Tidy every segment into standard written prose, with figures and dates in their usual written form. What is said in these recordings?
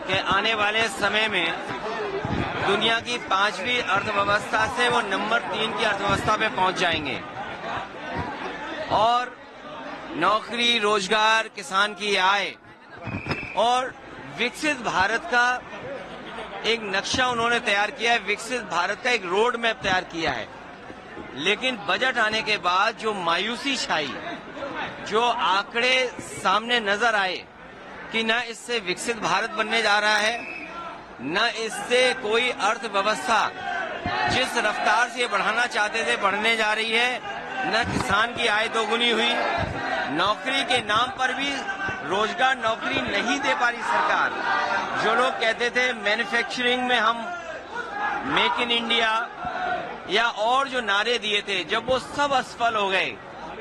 कि आने वाले समय में दुनिया की 5वीं अर्थव्यवस्था से वो नंबर 3 की अर्थव्यवस्था पे पहुंच जाएंगे और नौकरी, रोजगार, किसान की आय और विकसित भारत का एक नक्शा उन्होंने तैयार किया है, विकसित भारत का एक रोड मैप तैयार किया है। लेकिन बजट आने के बाद जो मायूसी छाई, जो आंकड़े सामने नजर आए कि न इससे विकसित भारत बनने जा रहा है, न इससे कोई अर्थव्यवस्था जिस रफ्तार से बढ़ाना चाहते थे बढ़ने जा रही है, न किसान की आय दोगुनी हुई, नौकरी के नाम पर भी रोजगार नौकरी नहीं दे पा रही सरकार। जो लोग कहते थे मैन्युफैक्चरिंग में हम मेक इन इंडिया या और जो नारे दिए थे, जब वो सब असफल हो गए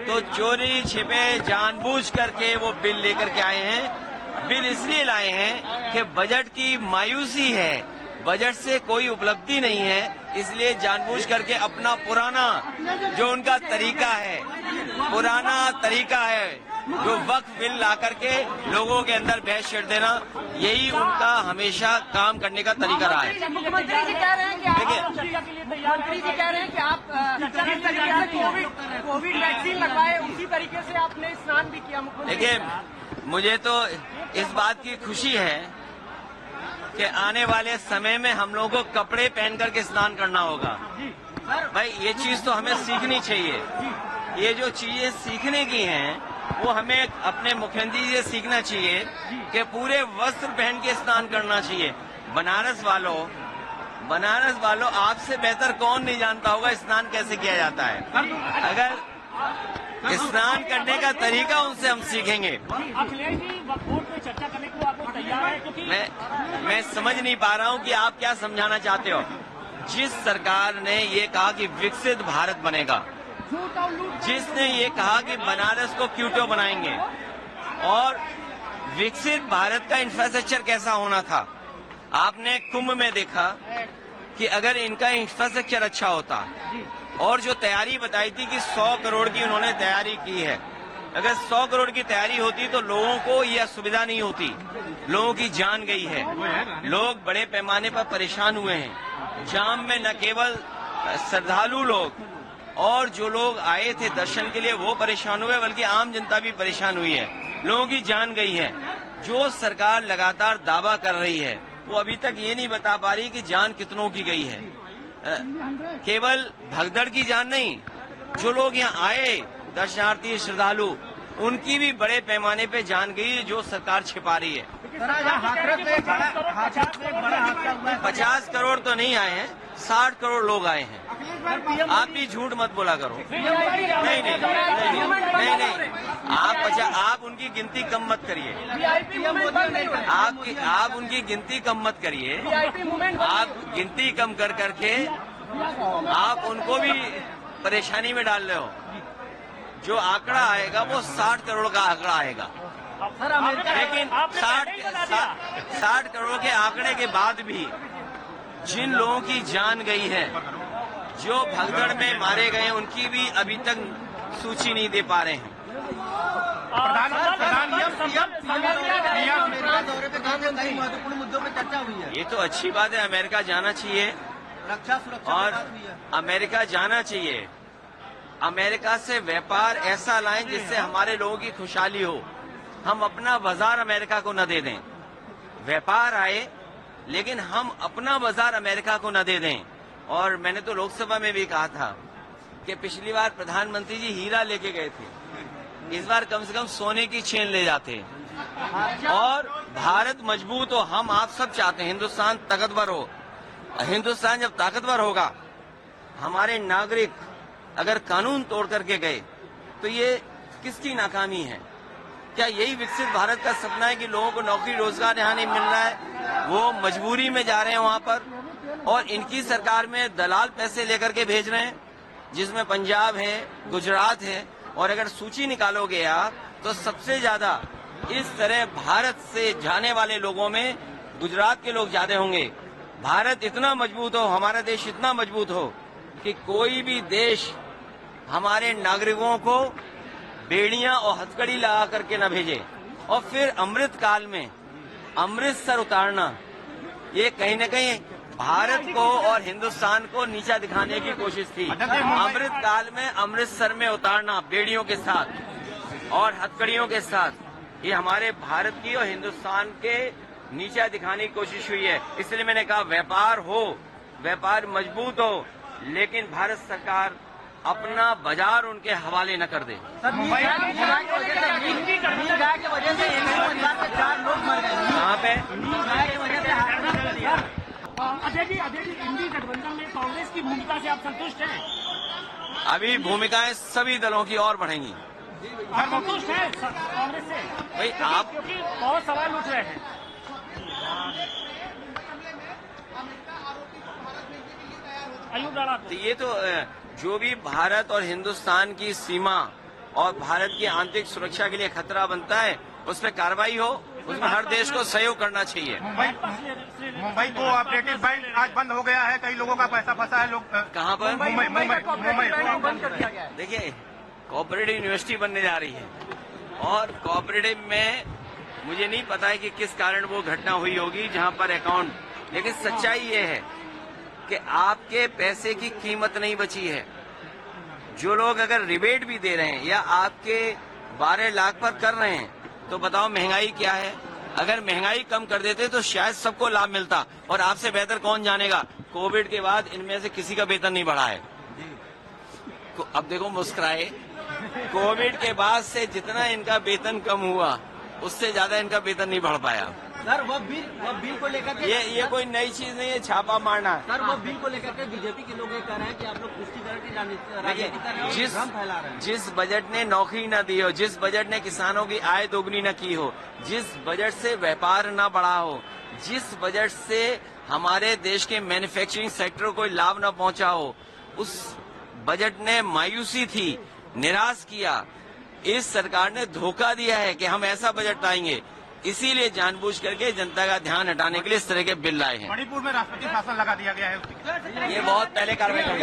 तो चोरी छिपे जानबूझ करके वो बिल लेकर के आए हैं। बिल इसलिए लाए हैं कि बजट की मायूसी है, बजट से कोई उपलब्धि नहीं है, इसलिए जानबूझ करके अपना पुराना जो उनका तरीका है, पुराना तरीका है जो वक्फ बिल ला करके लोगों के अंदर बहस छेड़ देना, यही उनका हमेशा काम करने का तरीका रहा है। मुख्यमंत्री जी कह रहे हैं कि मंत्री जी कह रहे हैं कि आप कोविड वैक्सीन लगवाए, उसी तरीके से आपने स्नान भी किया। देखिए, मुझे तो इस बात की खुशी है कि आने वाले समय में हम लोगों को कपड़े पहन करके स्नान करना होगा। भाई, ये चीज तो हमें सीखनी चाहिए। ये जो चीजें सीखने की हैं वो हमें अपने मुख्यमंत्री जी से सीखना चाहिए कि पूरे वस्त्र पहन के स्नान करना चाहिए। बनारस वालों आपसे बेहतर कौन नहीं जानता होगा स्नान कैसे किया जाता है। अगर स्नान करने का तरीका उनसे हम सीखेंगे। अखिलेश जी वक्फ पे चर्चा करने को आपको तैयार है? क्योंकि मैं समझ नहीं पा रहा हूं कि आप क्या समझाना चाहते हो। जिस सरकार ने ये कहा कि विकसित भारत बनेगा, जिसने ये कहा कि बनारस को क्यूटो बनाएंगे, और विकसित भारत का इंफ्रास्ट्रक्चर कैसा होना था, आपने कुंभ में देखा कि अगर इनका इंफ्रास्ट्रक्चर अच्छा होता और जो तैयारी बताई थी कि 100 करोड़ की उन्होंने तैयारी की है, अगर 100 करोड़ की तैयारी होती तो लोगों को यह सुविधा नहीं होती। लोगों की जान गई है, लोग बड़े पैमाने पर परेशान हुए हैं। जाम में न केवल श्रद्धालु लोग और जो लोग आए थे दर्शन के लिए वो परेशान हुए, बल्कि आम जनता भी परेशान हुई है। लोगों की जान गई है। जो सरकार लगातार दावा कर रही है वो अभी तक ये नहीं बता पा रही कि जान कितनों की गई है। केवल भगदड़ की जान नहीं, जो लोग यहाँ आए दर्शनार्थी श्रद्धालु, उनकी भी बड़े पैमाने पे जान गई है, जो सरकार छिपा रही है। 50 करोड़ तो नहीं आए हैं, 60 करोड़ लोग आए हैं। आप भी झूठ मत बोला करो। नहीं, आप उनकी गिनती कम मत करिए। आप उनकी गिनती कम मत करिए। आप गिनती कम कर करके आप उनको भी परेशानी में डाल रहे हो। जो आंकड़ा आएगा वो 60 करोड़ का आंकड़ा आएगा। लेकिन 60 करोड़ के आंकड़े के बाद भी जिन लोगों की जान गई है, जो भगदड़ में मारे गए, उनकी भी अभी तक सूची नहीं दे पा रहे हैं। महत्वपूर्ण मुद्दों पर चर्चा हुई है। ये तो अच्छी बात है, अमेरिका जाना चाहिए, रक्षा सुरक्षा और अमेरिका जाना चाहिए। अमेरिका से व्यापार ऐसा लाएं जिससे हमारे लोगों की खुशहाली हो। हम अपना बाजार अमेरिका को न दे दें। व्यापार आए, लेकिन हम अपना बाजार अमेरिका को न दे दें। और मैंने तो लोकसभा में भी कहा था कि पिछली बार प्रधानमंत्री जी हीरा लेके गए थे, इस बार कम से कम सोने की चेन ले जाते। और भारत मजबूत हो, हम आप सब चाहते हैं हिंदुस्तान ताकतवर हो। हिंदुस्तान जब ताकतवर होगा, हमारे नागरिक अगर कानून तोड़ करके गए तो ये किसकी नाकामी है? क्या यही विकसित भारत का सपना है कि लोगों को नौकरी रोजगार यहाँ नहीं मिल रहा है, वो मजबूरी में जा रहे हैं वहां पर, और इनकी सरकार में दलाल पैसे लेकर के भेज रहे हैं, जिसमें पंजाब है, गुजरात है। और अगर सूची निकालोगे आप तो सबसे ज्यादा इस तरह भारत से जाने वाले लोगों में गुजरात के लोग ज्यादा होंगे। भारत इतना मजबूत हो, हमारा देश इतना मजबूत हो कि कोई भी देश हमारे नागरिकों को बेड़ियां और हथकड़ी लगा करके न भेजे। और फिर अमृत काल में अमृतसर उतारना, ये कहीं न कहीं भारत को और हिंदुस्तान को नीचा दिखाने की कोशिश थी। अमृत काल में अमृतसर में उतारना बेड़ियों के साथ और हथकड़ियों के साथ, ये हमारे भारत की और हिंदुस्तान के नीचा दिखाने की कोशिश हुई है। इसलिए मैंने कहा व्यापार हो, व्यापार मजबूत हो, लेकिन भारत सरकार अपना बाजार उनके हवाले न कर दे। सर नील गाय की वजह से एक ही परिवार के 4 लोग मर गए। कहाँ पे? नील गाय की वजह से हादसा कर दिया। अजय जी इंडी गठबंधन में कांग्रेस की भूमिका से आप संतुष्ट हैं? अभी भूमिकाएं सभी दलों की और बढ़ेंगी। आप संतुष्ट हैं कांग्रेस से? भाई आप, क्योंकि बहुत सवाल उठ रहे हैं। अयूब राणा तो ये तो जो भी भारत और हिंदुस्तान की सीमा और भारत की आंतरिक सुरक्षा के लिए खतरा बनता है, उस पर कार्रवाई हो, उसमें हर देश को सहयोग करना चाहिए। मुंबई कोऑपरेटिव बैंक आज बंद हो गया है, कई लोगों का पैसा फंसा है। लोग कहाँ पर? मुंबई बंद कर दिया गया है। देखिए, कोऑपरेटिव यूनिवर्सिटी बनने जा रही है और कोऑपरेटिव में मुझे नहीं पता है कि किस कारण वो घटना हुई होगी जहाँ पर अकाउंट, लेकिन सच्चाई ये है कि आपके पैसे की कीमत नहीं बची है। जो लोग अगर रिबेट भी दे रहे हैं या आपके 12 लाख पर कर रहे हैं, तो बताओ महंगाई क्या है। अगर महंगाई कम कर देते तो शायद सबको लाभ मिलता, और आपसे बेहतर कौन जानेगा, कोविड के बाद इनमें से किसी का वेतन नहीं बढ़ा है। अब देखो मुस्कुराए, कोविड के बाद से जितना इनका वेतन कम हुआ, उससे ज्यादा इनका वेतन नहीं बढ़ पाया। सर वो बिल को लेकर के ये कोई नई चीज नहीं है छापा मारना। सर वो बिल को लेकर के बीजेपी के लोग ये कह रहे हैं कि आप लोग पुष्टिकरण की राजनीति कर रहे हैं, भ्रम फैला रहे हैं। जिस बजट ने नौकरी न दी हो, जिस बजट ने किसानों की आय दोगुनी न की हो, जिस बजट से व्यापार न बढ़ा हो, जिस बजट से हमारे देश के मैन्युफैक्चरिंग सेक्टर को लाभ न पहुंचा हो, उस बजट ने मायूसी थी, निराश किया। इस सरकार ने धोखा दिया है कि हम ऐसा बजट लाएंगे, इसीलिए जानबूझ करके जनता का ध्यान हटाने के लिए इस तरह के बिल लाए हैं। मणिपुर में राष्ट्रपति शासन लगा दिया गया है। ये बहुत पहले कार्रवाई कर